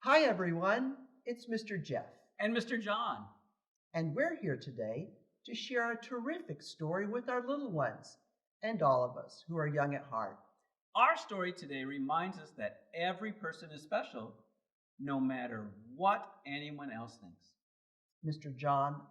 Hi, everyone. It's Mr. Jeff, And Mr. John. and we're here today to share a terrific story with our little ones and all of us who are young at heart. Our story today reminds us that every person is special, no matter what anyone else thinks. Mr. John,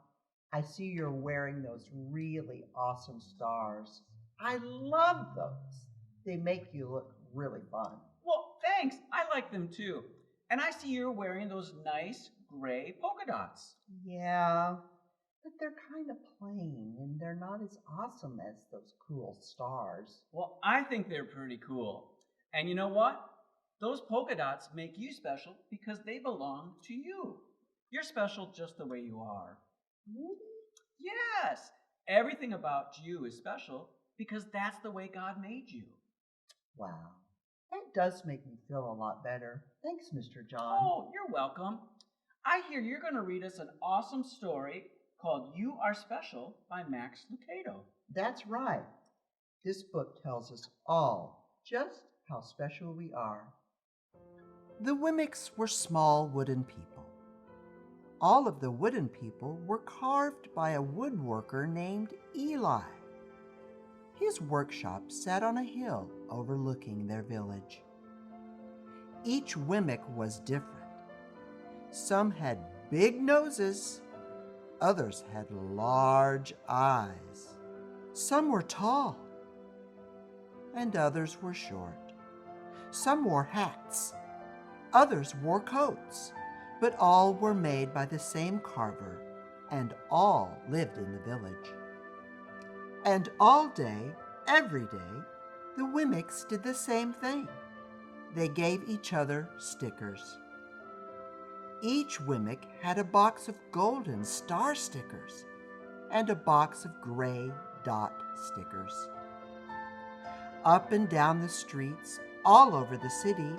I see you're wearing those really awesome stars. I love those. They make you look really fun. Well, thanks. I like them too. And I see you're wearing those nice gray polka dots. Yeah, but they're kind of plain and they're not as awesome as those cool stars. Well, I think they're pretty cool. And you know what? Those polka dots make you special because they belong to you. You're special just the way you are. Really? Yes, everything about you is special because that's the way God made you. Wow. That does make me feel a lot better. Thanks, Mr. John. Oh, you're welcome. I hear you're going to read us an awesome story called You Are Special by Max Lucado. That's right. This book tells us all just how special we are. The Wimmicks were small wooden people. All of the wooden people were carved by a woodworker named Eli. His workshop sat on a hill overlooking their village. Each Wemmick was different. Some had big noses, others had large eyes. Some were tall, and others were short. Some wore hats, others wore coats, but all were made by the same carver, and all lived in the village. And all day, every day, the Wimmicks did the same thing. They gave each other stickers. Each Wemmick had a box of golden star stickers and a box of gray dot stickers. Up and down the streets, all over the city,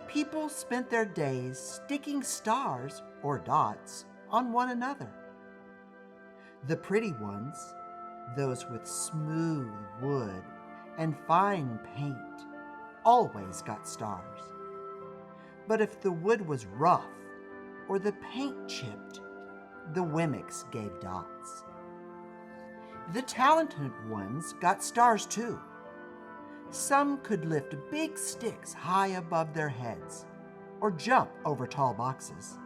people spent their days sticking stars or dots on one another. The pretty ones, those with smooth wood and fine paint, always got stars. But if the wood was rough or the paint chipped, the Wimmicks gave dots. The talented ones got stars too. Some could lift big sticks high above their heads or jump over tall boxes.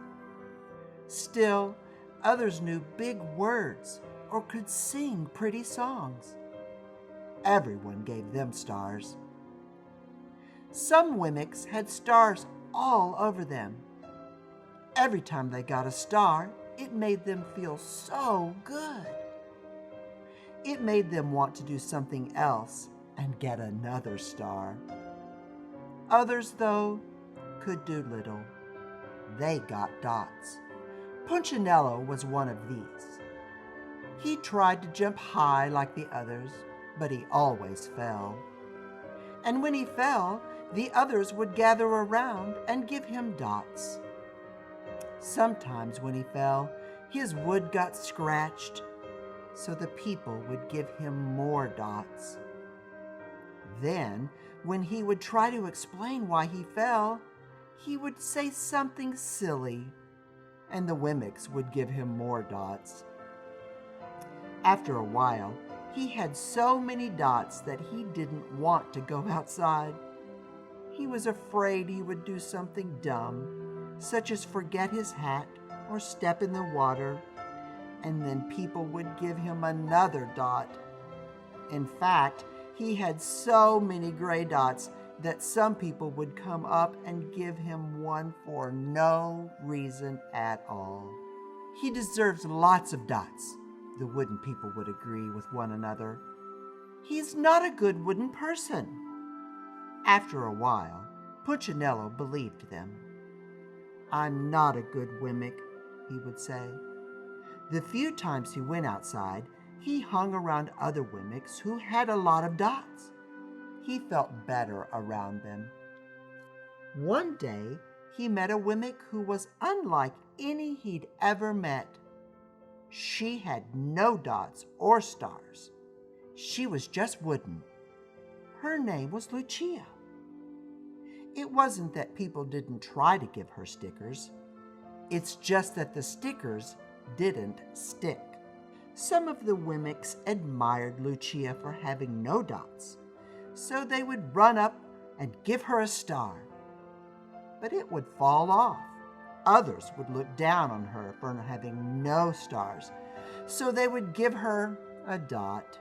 Still, others knew big words or could sing pretty songs. Everyone gave them stars. Some Wimmicks had stars all over them. Every time they got a star, it made them feel so good. It made them want to do something else and get another star. Others, though, could do little. They got dots. Punchinello was one of these. He tried to jump high like the others, but he always fell. And when he fell, the others would gather around and give him dots. Sometimes when he fell, his wood got scratched, so the people would give him more dots. Then, when he would try to explain why he fell, he would say something silly, and the Wimmicks would give him more dots. After a while, he had so many dots that he didn't want to go outside. He was afraid he would do something dumb, such as forget his hat or step in the water, and then people would give him another dot. In fact, he had so many gray dots that some people would come up and give him one for no reason at all. He deserves lots of dots, the wooden people would agree with one another. He's not a good wooden person. After a while, Punchinello believed them. I'm not a good Wemmick, he would say. The few times he went outside, he hung around other Wimmicks who had a lot of dots. He felt better around them. One day, he met a Wemmick who was unlike any he'd ever met. She had no dots or stars. She was just wooden. Her name was Lucia. It wasn't that people didn't try to give her stickers. It's just that the stickers didn't stick. Some of the Wemmicks admired Lucia for having no dots, so they would run up and give her a star. But it would fall off. Others would look down on her for having no stars, so they would give her a dot.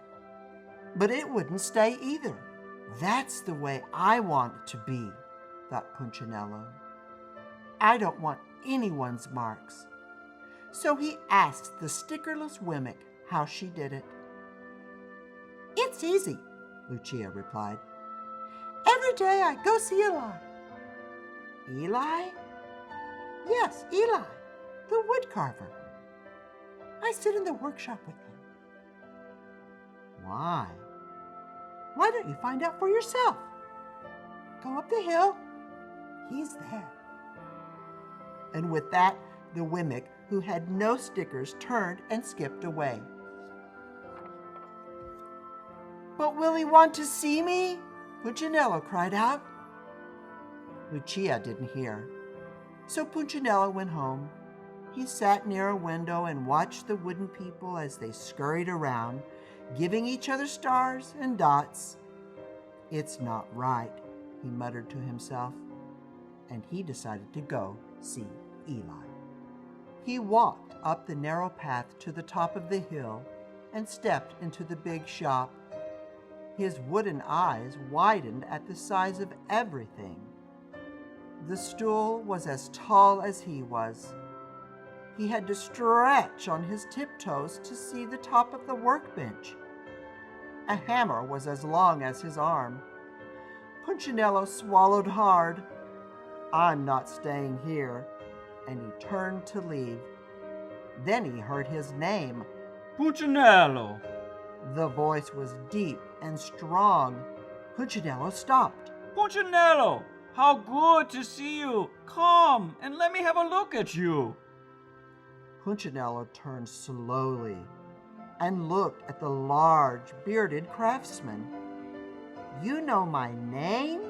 But it wouldn't stay either. That's the way I want it to be, thought Punchinello. I don't want anyone's marks. So he asked the stickerless Wemmick how she did it. It's easy, Lucia replied. Every day I go see Eli. Eli? Yes, Eli, the wood carver. I sit in the workshop with him. Why? Why don't you find out for yourself? Go up the hill. He's there. And with that, the Wemmick, who had no stickers, turned and skipped away. But will he want to see me? Punchinello cried out. Lucia didn't hear. So Punchinello went home. He sat near a window and watched the wooden people as they scurried around, giving each other stars and dots. It's not right, he muttered to himself, and he decided to go see Eli. He walked up the narrow path to the top of the hill and stepped into the big shop. His wooden eyes widened at the size of everything. The stool was as tall as he was. He had to stretch on his tiptoes to see the top of the workbench. A hammer was as long as his arm. Punchinello swallowed hard. I'm not staying here, and he turned to leave. Then he heard his name. Punchinello! The voice was deep and strong. Punchinello stopped. Punchinello! How good to see you! Come and let me have a look at you. Punchinello turned slowly and looked at the large, bearded craftsman. You know my name?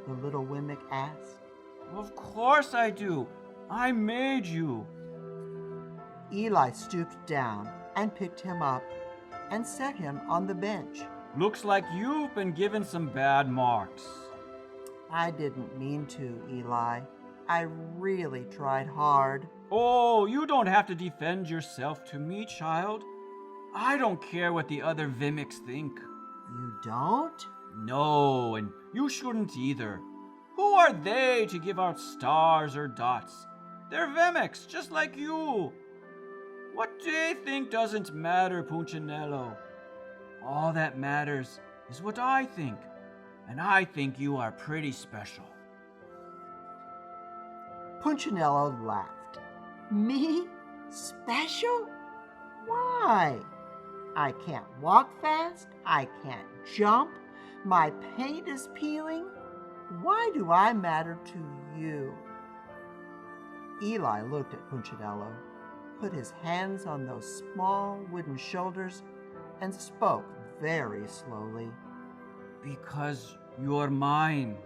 The little Wemmick asked. Of course I do. I made you. Eli stooped down and picked him up and set him on the bench. Looks like you've been given some bad marks. I didn't mean to, Eli. I really tried hard. Oh, you don't have to defend yourself to me, child. I don't care what the other Wemmicks think. You don't? No, and you shouldn't either. Who are they to give out stars or dots? They're Wemmicks, just like you. What they think doesn't matter, Punchinello. All that matters is what I think, and I think you are pretty special. Punchinello laughed. Me? Special? Why? I can't walk fast. I can't jump. My paint is peeling. Why do I matter to you? Eli looked at Punchinello, put his hands on those small wooden shoulders, and spoke very slowly. Because you're mine.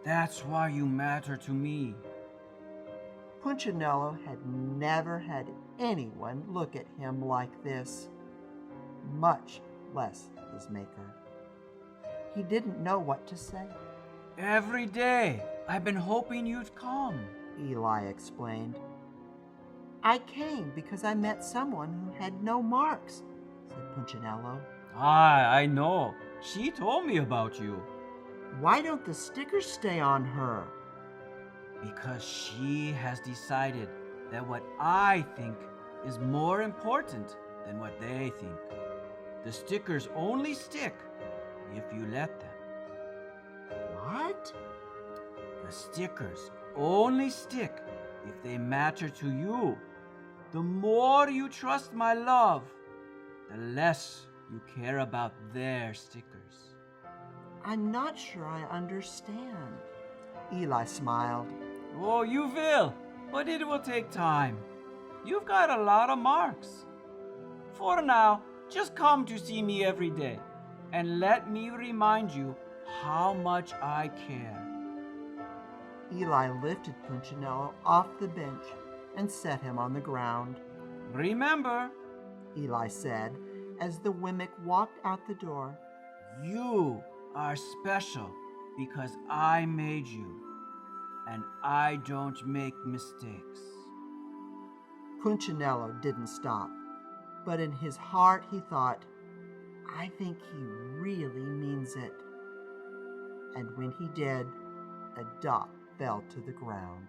That's why you matter to me. Punchinello had never had anyone look at him like this, much less his maker. He didn't know what to say. Every day, I've been hoping you'd come, Eli explained. I came because I met someone who had no marks, said Punchinello. I know. She told me about you. Why don't the stickers stay on her? Because she has decided that what I think is more important than what they think. The stickers only stick if you let them. What? The stickers only stick if they matter to you. The more you trust my love, the less you care about their stickers. I'm not sure I understand. Eli smiled. Oh, you will, but it will take time. You've got a lot of marks. For now, just come to see me every day, and let me remind you how much I care. Eli lifted Punchinello off the bench and set him on the ground. Remember, Eli said as the Wemmick walked out the door. you are special because I made you, and I don't make mistakes. Punchinello didn't stop, but in his heart he thought, I think he really means it. And when he did, a dot fell to the ground.